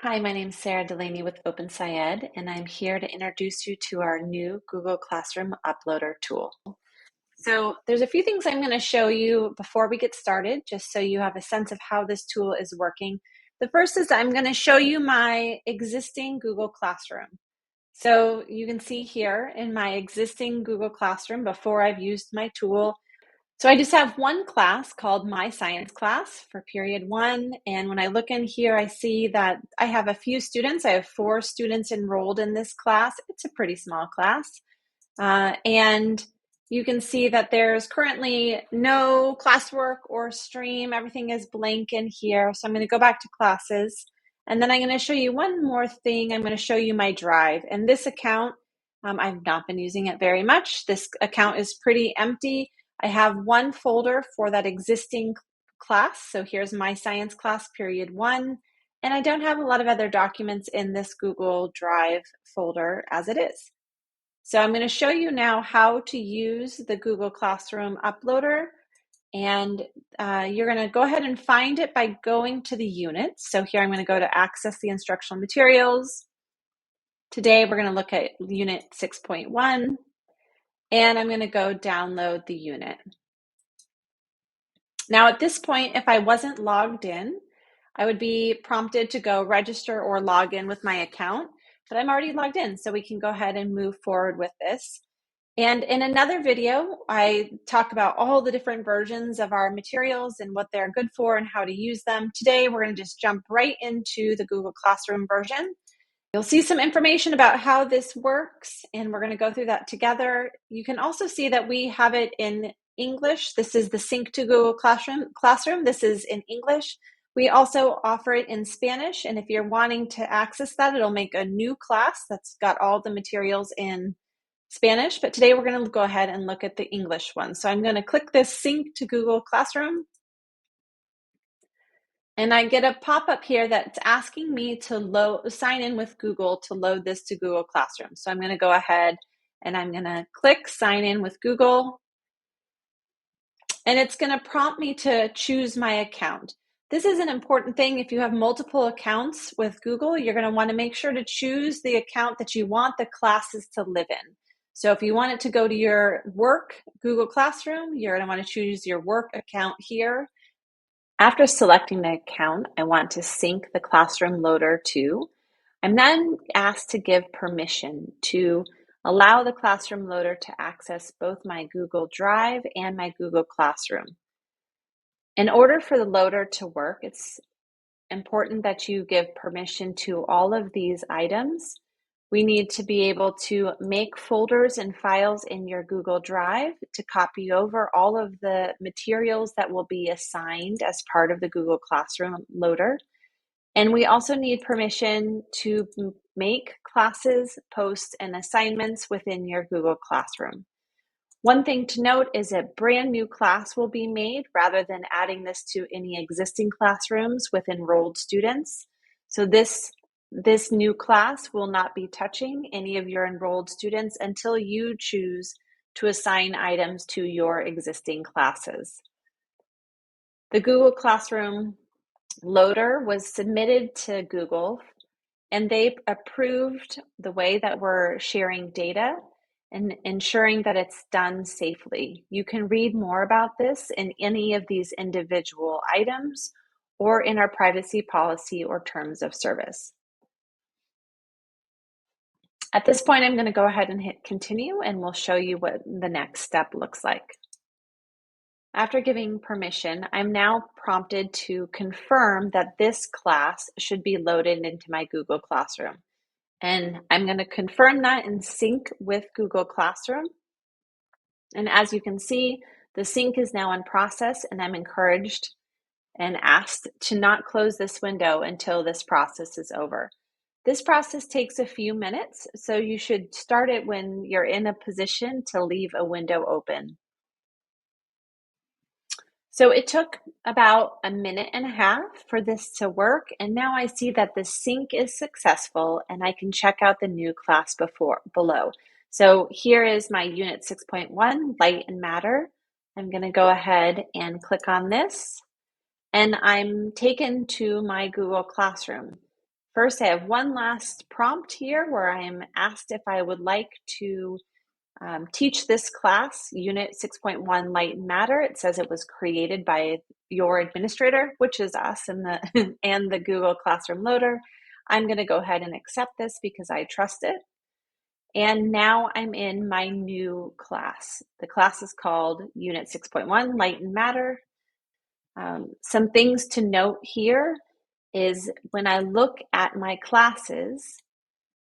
Hi, my name is Sarah Delaney with OpenSciEd, and I'm here to introduce you to our new Google Classroom Uploader tool. So there's a few things I'm going to show you before we get started, just so you have a sense of how this tool is working. The first is I'm going to show you my existing Google Classroom. So you can see here in my existing Google Classroom before I've used my tool. So I just have one class called My Science Class for period 1. And when I look in here, I see that I have a few students. I have 4 students enrolled in this class. It's a pretty small class. And you can see that there's currently no classwork or stream. Everything is blank in here. So I'm going to go back to classes. And then I'm going to show you one more thing. I'm going to show you my drive. And this account, I've not been using it very much. This account is pretty empty. I have one folder for that existing class. So here's my science class, period 1. And I don't have a lot of other documents in this Google Drive folder as it is. So I'm going to show you now how to use the Google Classroom Uploader. And you're going to go ahead and find it by going to the units. So here I'm going to go to access the instructional materials. Today we're going to look at unit 6.1. And I'm going to go download the unit. Now at this point, if I wasn't logged in, I would be prompted to go register or log in with my account, but I'm already logged in, so we can go ahead and move forward with this. And in another video, I talk about all the different versions of our materials and what they're good for and how to use them. Today, we're going to just jump right into the Google Classroom version. You'll see some information about how this works, and we're going to go through that together. You can also see that we have it in English. This is the Sync to Google Classroom. This is in English. We also offer it in Spanish, and if you're wanting to access that, it'll make a new class that's got all the materials in Spanish. But today we're going to go ahead and look at the English one. So I'm going to click this Sync to Google Classroom. And I get a pop-up here that's asking me to sign in with Google to load this to Google Classroom. So I'm going to go ahead and I'm going to click sign in with Google. And it's going to prompt me to choose my account. This is an important thing. If you have multiple accounts with Google, you're going to want to make sure to choose the account that you want the classes to live in. So if you want it to go to your work Google Classroom, you're going to want to choose your work account here. After selecting the account I want to sync the classroom loader to, I'm then asked to give permission to allow the classroom loader to access both my Google Drive and my Google Classroom. In order for the loader to work, it's important that you give permission to all of these items. We need to be able to make folders and files in your Google Drive to copy over all of the materials that will be assigned as part of the Google Classroom loader. And we also need permission to make classes, posts, and assignments within your Google Classroom. One thing to note is a brand new class will be made rather than adding this to any existing classrooms with enrolled students. So this new class will not be touching any of your enrolled students until you choose to assign items to your existing classes. The Google Classroom loader was submitted to Google, and they approved the way that we're sharing data and ensuring that it's done safely. You can read more about this in any of these individual items or in our privacy policy or terms of service. At this point, I'm going to go ahead and hit continue, and we'll show you what the next step looks like. After giving permission, I'm now prompted to confirm that this class should be loaded into my Google Classroom. And I'm going to confirm that in sync with Google Classroom. And as you can see, the sync is now in process, and I'm encouraged and asked to not close this window until this process is over. This process takes a few minutes, so you should start it when you're in a position to leave a window open. So it took about a minute and a half for this to work, and now I see that the sync is successful and I can check out the new class below. So here is my unit 6.1, light and matter. I'm going to go ahead and click on this, and I'm taken to my Google Classroom. First, I have one last prompt here where I am asked if I would like to teach this class, Unit 6.1 Light and Matter. It says it was created by your administrator, which is us and the, and the Google Classroom Loader. I'm going to go ahead and accept this because I trust it. And now I'm in my new class. The class is called Unit 6.1 Light and Matter. Some things to note here is when I look at my classes,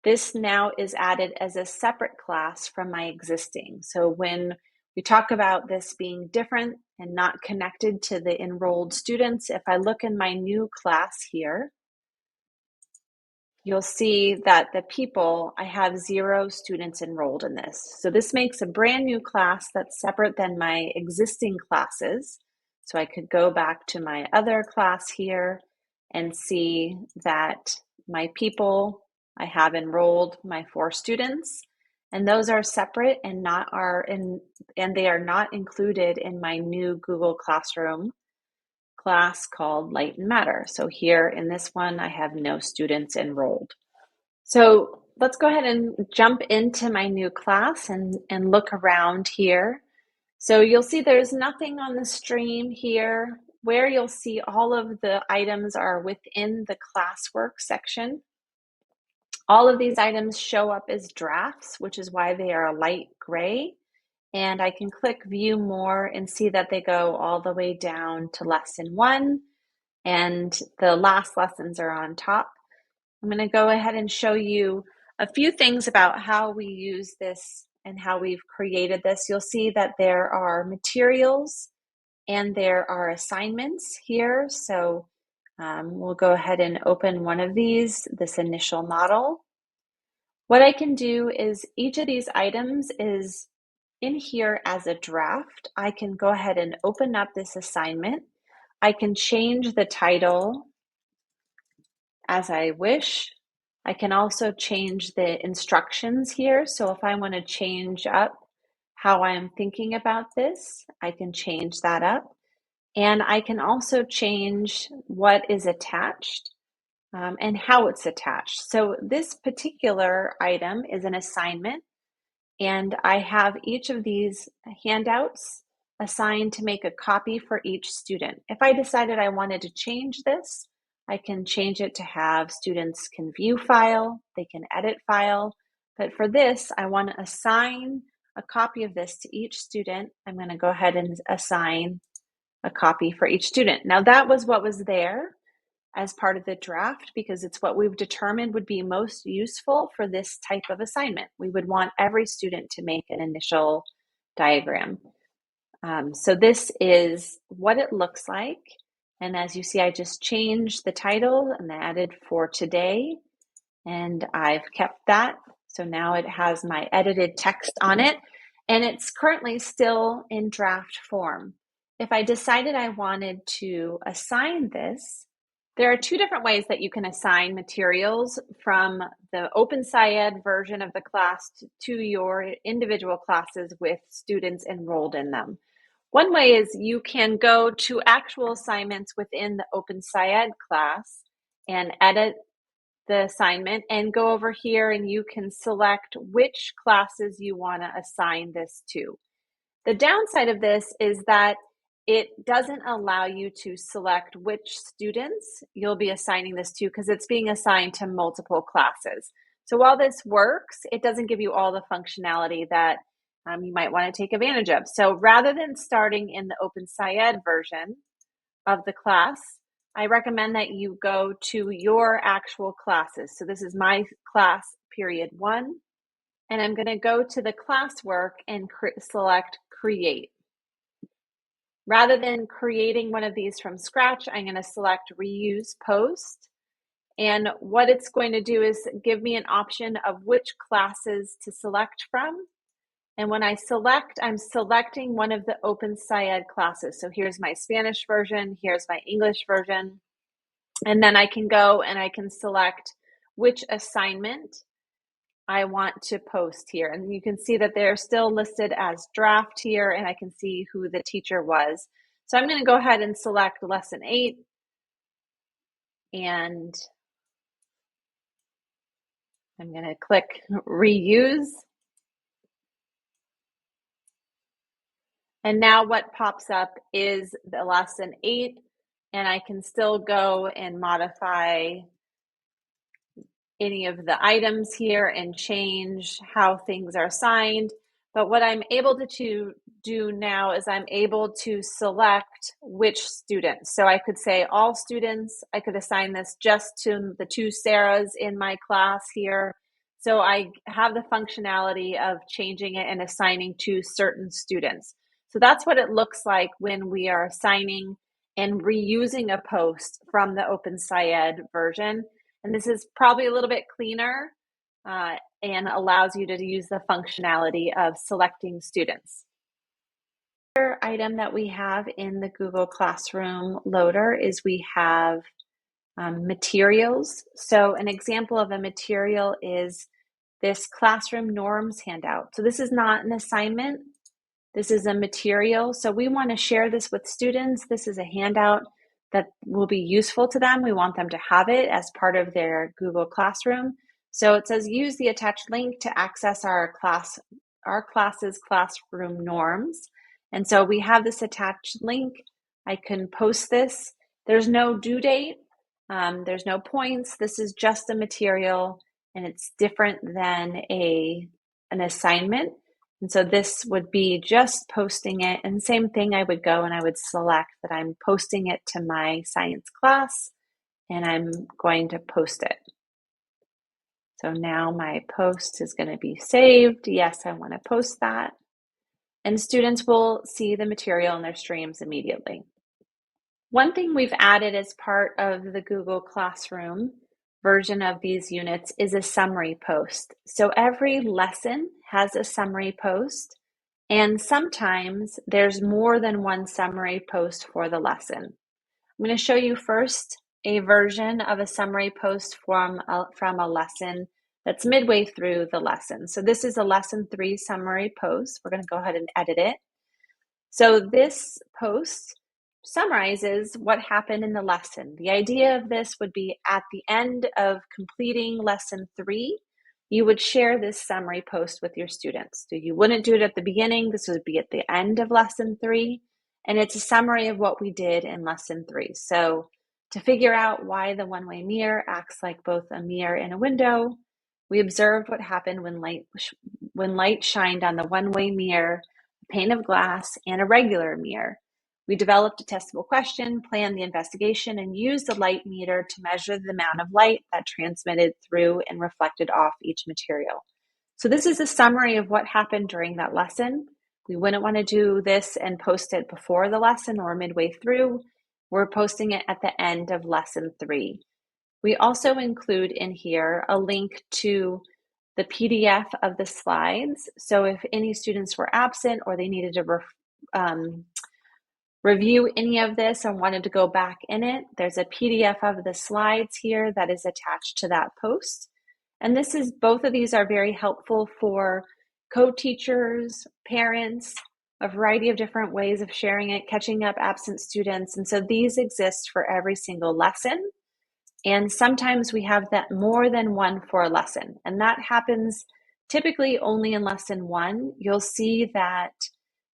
this now is added as a separate class from my existing. So when we talk about this being different and not connected to the enrolled students, if I look in my new class here, you'll see that the people, I have 0 students enrolled in this. So this makes a brand new class that's separate than my existing classes. So I could go back to my other class here and see that my people, I have enrolled my 4 students, and those are separate and they are not included in my new Google Classroom class called Light and Matter. So here in this one, I have no students enrolled. So let's go ahead and jump into my new class and look around here. So you'll see there's nothing on the stream here. Where you'll see all of the items are within the classwork section. All of these items show up as drafts, which is why they are a light gray. And I can click view more and see that they go all the way down to lesson 1. And the last lessons are on top. I'm going to go ahead and show you a few things about how we use this and how we've created this. You'll see that there are materials and there are assignments here. So we'll go ahead and open one of these, this initial model. What I can do is each of these items is in here as a draft. I can go ahead and open up this assignment. I can change the title as I wish. I can also change the instructions here. So if I want to change up how I'm thinking about this, I can change that up. And I can also change what is attached and how it's attached. So this particular item is an assignment, and I have each of these handouts assigned to make a copy for each student. If I decided I wanted to change this, I can change it to have students can view file, they can edit file. But for this, I want to assign a copy of this to each student. I'm going to go ahead and assign a copy for each student. Now that was what was there as part of the draft because it's what we've determined would be most useful for this type of assignment. We would want every student to make an initial diagram. So this is what it looks like. And as you see, I just changed the title and added for today, and I've kept that. So now it has my edited text on it, and it's currently still in draft form. If I decided I wanted to assign this, there are 2 different ways that you can assign materials from the OpenSciEd version of the class to your individual classes with students enrolled in them. One way is you can go to actual assignments within the OpenSciEd class and edit the assignment and go over here and you can select which classes you want to assign this to. The downside of this is that it doesn't allow you to select which students you'll be assigning this to because it's being assigned to multiple classes. So while this works, it doesn't give you all the functionality that you might want to take advantage of. So rather than starting in the OpenSciEd version of the class, I recommend that you go to your actual classes. So this is my class period 1, and I'm going to go to the classwork and select create. Rather than creating one of these from scratch, I'm going to select reuse post. And what it's going to do is give me an option of which classes to select from. And when I select, I'm selecting one of the OpenSciEd classes. So here's my Spanish version, here's my English version. And then I can go and I can select which assignment I want to post here. And you can see that they're still listed as draft here, and I can see who the teacher was. So I'm going to go ahead and select lesson 8. And I'm going to click reuse. And now what pops up is the lesson 8, and I can still go and modify any of the items here and change how things are assigned. But what I'm able to do now is I'm able to select which students. So I could say all students. I could assign this just to the 2 Sarahs in my class here. So I have the functionality of changing it and assigning to certain students. So that's what it looks like when we are assigning and reusing a post from the OpenSciEd version. And this is probably a little bit cleaner and allows you to use the functionality of selecting students. Another item that we have in the Google Classroom loader is we have materials. So an example of a material is this classroom norms handout. So this is not an assignment. This is a material. So we want to share this with students. This is a handout that will be useful to them. We want them to have it as part of their Google Classroom. So it says use the attached link to access our class's classroom norms. And so we have this attached link. I can post this. There's no due date. There's no points. This is just a material, and it's different than an assignment. And so this would be just posting it. And same thing, I would go and I would select that I'm posting it to my science class, and I'm going to post it. So now my post is going to be saved. Yes, I want to post that. And students will see the material in their streams immediately. One thing we've added as part of the Google Classroom version of these units is a summary post. So every lesson has a summary post, and sometimes there's more than one summary post for the lesson. I'm going to show you first a version of a summary post from a lesson that's midway through the lesson. So this is a lesson 3 summary post. We're going to go ahead and edit it. So this post summarizes what happened in the lesson. The idea of this would be at the end of completing lesson 3, you would share this summary post with your students. So you wouldn't do it at the beginning. This would be at the end of lesson 3. And it's a summary of what we did in lesson 3. So to figure out why the one-way mirror acts like both a mirror and a window, we observed what happened when light shined on the one-way mirror, a pane of glass, and a regular mirror. We developed a testable question, planned the investigation, and used a light meter to measure the amount of light that transmitted through and reflected off each material. So this is a summary of what happened during that lesson. We wouldn't want to do this and post it before the lesson or midway through. We're posting it at the end of lesson 3. We also include in here a link to the PDF of the slides. So if any students were absent or they needed to review any of this and wanted to go back in it, there's a PDF of the slides here that is attached to that post. And both of these are very helpful for co-teachers, parents, a variety of different ways of sharing it, catching up absent students. And so these exist for every single lesson. And sometimes we have that more than one for a lesson. And that happens typically only in lesson 1. You'll see that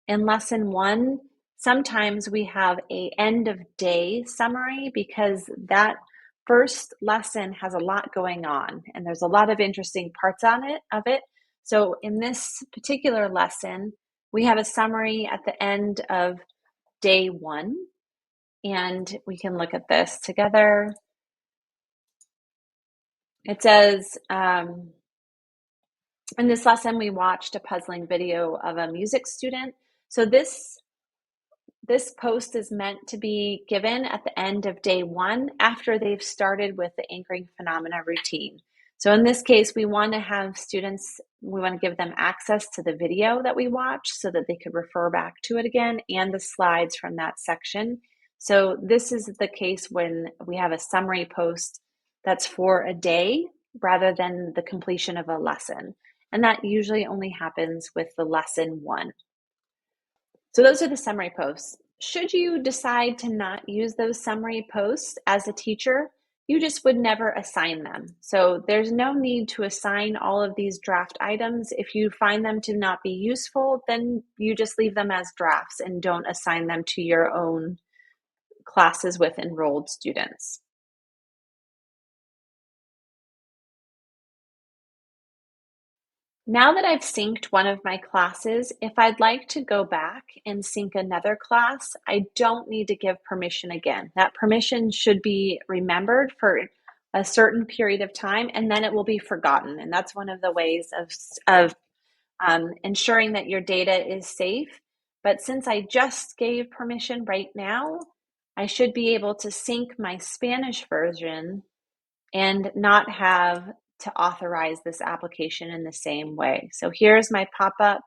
in lesson 1, sometimes we have an end of day summary because that first lesson has a lot going on and there's a lot of interesting parts of it. So in this particular lesson, we have a summary at the end of day 1, and we can look at this together. It says, in this lesson, we watched a puzzling video of a music student. So this post is meant to be given at the end of day 1 after they've started with the anchoring phenomena routine. So in this case, we want to have students, we want to give them access to the video that we watched so that they could refer back to it again and the slides from that section. So this is the case when we have a summary post that's for a day rather than the completion of a lesson. And that usually only happens with the lesson 1. So those are the summary posts. Should you decide to not use those summary posts as a teacher, you just would never assign them. So there's no need to assign all of these draft items. If you find them to not be useful, then you just leave them as drafts and don't assign them to your own classes with enrolled students. Now that I've synced one of my classes, if I'd like to go back and sync another class, I don't need to give permission again. That permission should be remembered for a certain period of time, and then it will be forgotten. And that's one of the ways of ensuring that your data is safe. But since I just gave permission right now, I should be able to sync my Spanish version and not have to authorize this application in the same way. So here's my pop-up,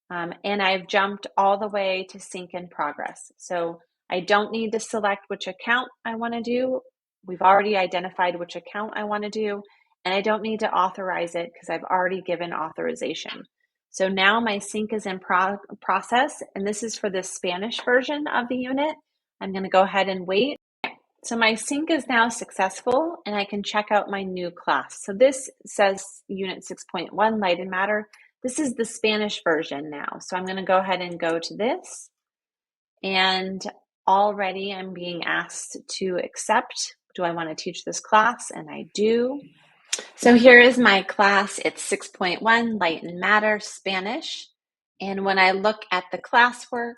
and I've jumped all the way to sync in progress. So I don't need to select which account I want to do. We've already identified which account I want to do, and I don't need to authorize it because I've already given authorization. So now my sync is in process, and this is for the Spanish version of the unit. I'm going to go ahead and wait. So my sync is now successful, and I can check out my new class. So this says Unit 6.1, Light and Matter. This is the Spanish version now. So I'm going to go ahead and go to this. And already I'm being asked to accept. Do I want to teach this class? And I do. So here is my class. It's 6.1, Light and Matter, Spanish. And when I look at the classwork,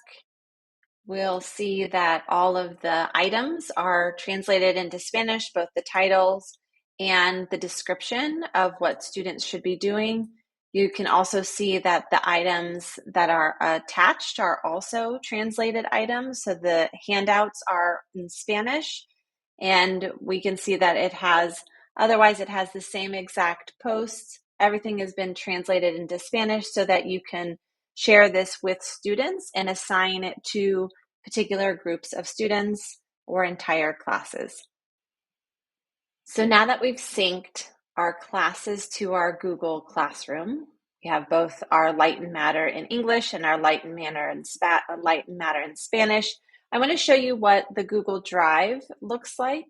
we'll see that all of the items are translated into Spanish, both the titles and the description of what students should be doing. You can also see that the items that are attached are also translated items. So the handouts are in Spanish, and we can see that it has the same exact posts. Everything has been translated into Spanish so that you can share this with students and assign it to particular groups of students or entire classes. So now that we've synced our classes to our Google Classroom, we have both our Light and Matter in English and our Light and Matter in Spanish. I want to show you what the Google Drive looks like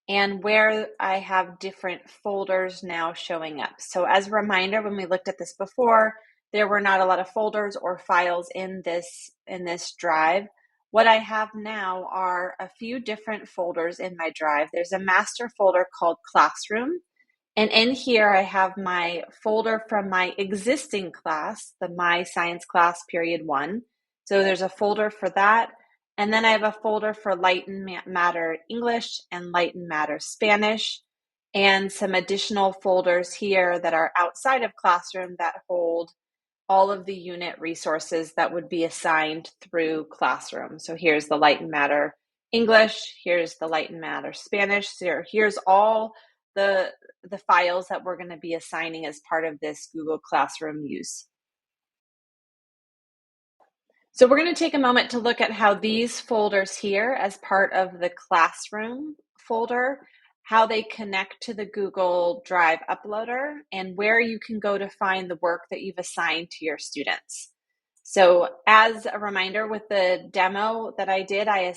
and where I have different folders now showing up. So as a reminder, when we looked at this before, there were not a lot of folders or files in this drive. What I have now are a few different folders in my drive. There's a master folder called Classroom. And in here, I have my folder from my existing class, the My Science class, period 1. So there's a folder for that. And then I have a folder for Light and Matter English and Light and Matter Spanish, and some additional folders here that are outside of Classroom that hold all of the unit resources that would be assigned through Classroom. So here's the Light and Matter English, here's the Light and Matter Spanish, here's all the files that we're going to be assigning as part of this Google Classroom use. So we're going to take a moment to look at how these folders here, as part of the Classroom folder, how they connect to the Google Drive uploader and where you can go to find the work that you've assigned to your students. So as a reminder, with the demo that I did, I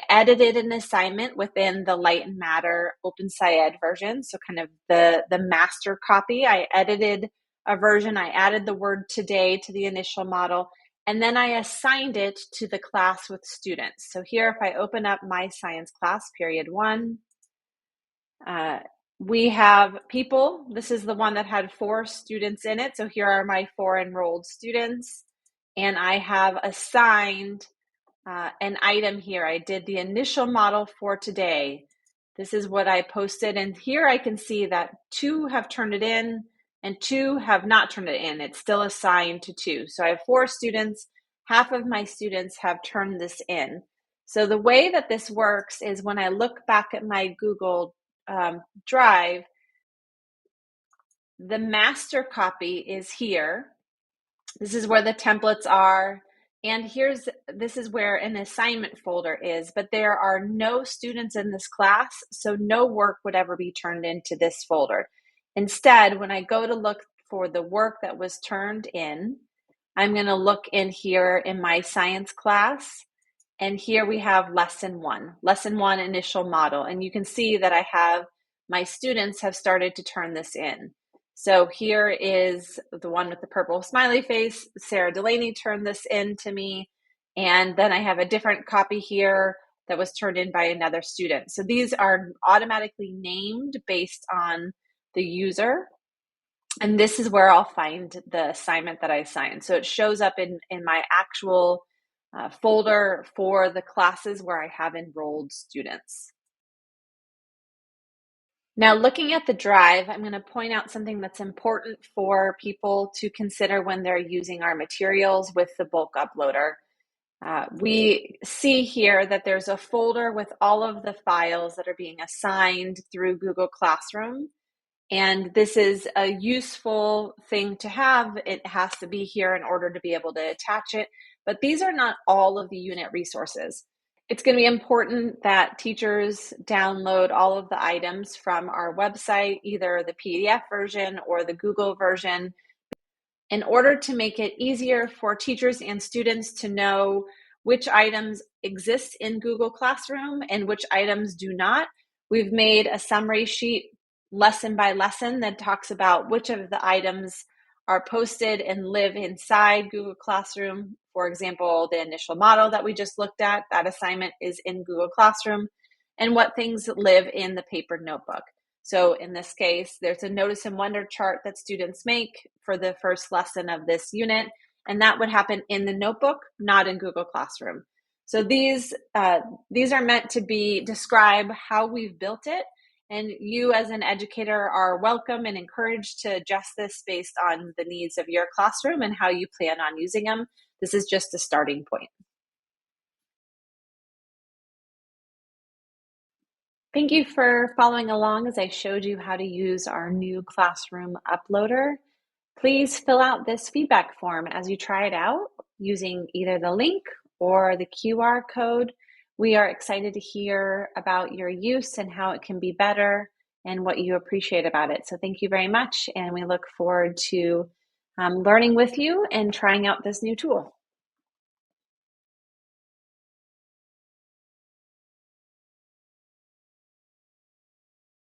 edited an assignment within the Light and Matter OpenSciEd version. So kind of the master copy. I edited a version. I added the word today to the initial model, and then I assigned it to the class with students. So here, if I open up My Science class, period 1, we have people. This is the one that had 4 students in it. So here are my 4 enrolled students, and I have assigned an item here. I did the initial model for today. This is what I posted, and here I can see that 2 have turned it in and 2 have not turned it in. It's still assigned to 2. So I have 4 students. Half of my students have turned this in. So the way that this works is when I look back at my Google Drive, the master copy is here. This is where the templates are. And this is where an assignment folder is, but there are no students in this class, so no work would ever be turned into this folder. Instead, when I go to look for the work that was turned in, I'm going to look in here in My Science class, And here we have lesson one initial model. And you can see that I have my students have started to turn this in. So here is the one with the purple smiley face. Sarah Delaney turned this in to me. And then I have a different copy here that was turned in by another student. So these are automatically named based on the user. And this is where I'll find the assignment that I assigned. So it shows up in my actual folder for the classes where I have enrolled students. Now, looking at the drive, I'm going to point out something that's important for people to consider when they're using our materials with the bulk uploader. We see here that there's a folder with all of the files that are being assigned through Google Classroom. And this is a useful thing to have. It has to be here in order to be able to attach it. But these are not all of the unit resources. It's going to be important that teachers download all of the items from our website, either the PDF version or the Google version, in order to make it easier for teachers and students to know which items exist in Google Classroom and which items do not. We've made a summary sheet lesson by lesson that talks about which of the items are posted and live inside Google Classroom. For example, the initial model that we just looked at, that assignment is in Google Classroom, and what things live in the paper notebook. So in this case, there's a notice and wonder chart that students make for the first lesson of this unit, and that would happen in the notebook, not in Google Classroom. So these are meant to describe how we've built it, and you as an educator are welcome and encouraged to adjust this based on the needs of your classroom and how you plan on using them. This is just a starting point. Thank you for following along as I showed you how to use our new classroom uploader. Please fill out this feedback form as you try it out using either the link or the QR code. We are excited to hear about your use and how it can be better and what you appreciate about it. So thank you very much, and we look forward to learning with you and trying out this new tool.